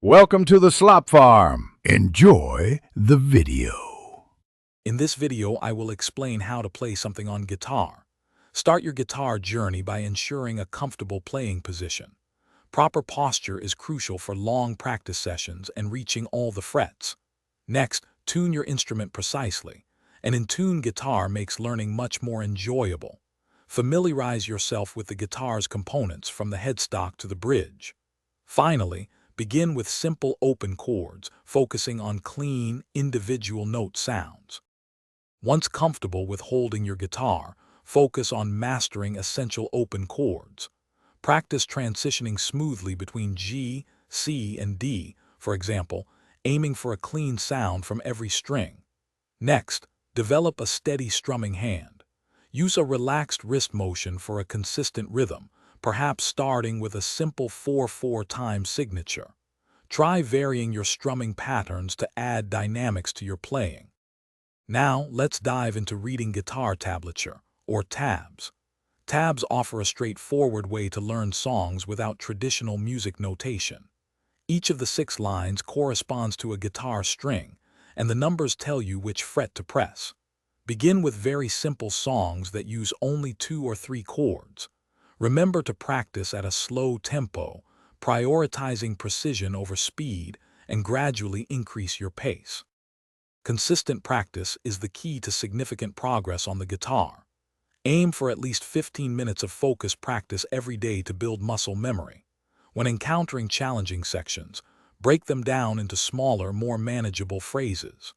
Welcome to the Slop Farm. Enjoy the video. In this video, I will explain how to play something on guitar. Start your guitar journey by ensuring a comfortable playing position. Proper posture is crucial for long practice sessions and reaching all the frets. Next, tune your instrument precisely. An in-tune guitar makes learning much more enjoyable. Familiarize yourself with the guitar's components from the headstock to the bridge. Finally, begin with simple open chords, focusing on clean, individual note sounds. Once comfortable with holding your guitar, focus on mastering essential open chords. Practice transitioning smoothly between G, C, and D, for example, aiming for a clean sound from every string. Next, develop a steady strumming hand. Use a relaxed wrist motion for a consistent rhythm, perhaps starting with a simple 4/4 time signature. Try varying your strumming patterns to add dynamics to your playing. Now, let's dive into reading guitar tablature, or tabs. Tabs offer a straightforward way to learn songs without traditional music notation. Each of the 6 lines corresponds to a guitar string, and the numbers tell you which fret to press. Begin with very simple songs that use only 2 or 3 chords. Remember to practice at a slow tempo, prioritizing precision over speed, and gradually increase your pace. Consistent practice is the key to significant progress on the guitar. Aim for at least 15 minutes of focused practice every day to build muscle memory. When encountering challenging sections, break them down into smaller, more manageable phrases.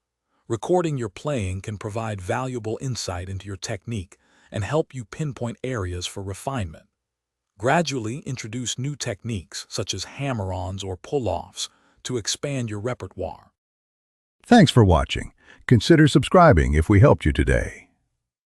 Recording your playing can provide valuable insight into your technique and help you pinpoint areas for refinement. Gradually introduce new techniques, such as hammer-ons or pull-offs, to expand your repertoire. Thanks for watching. Consider subscribing if we helped you today.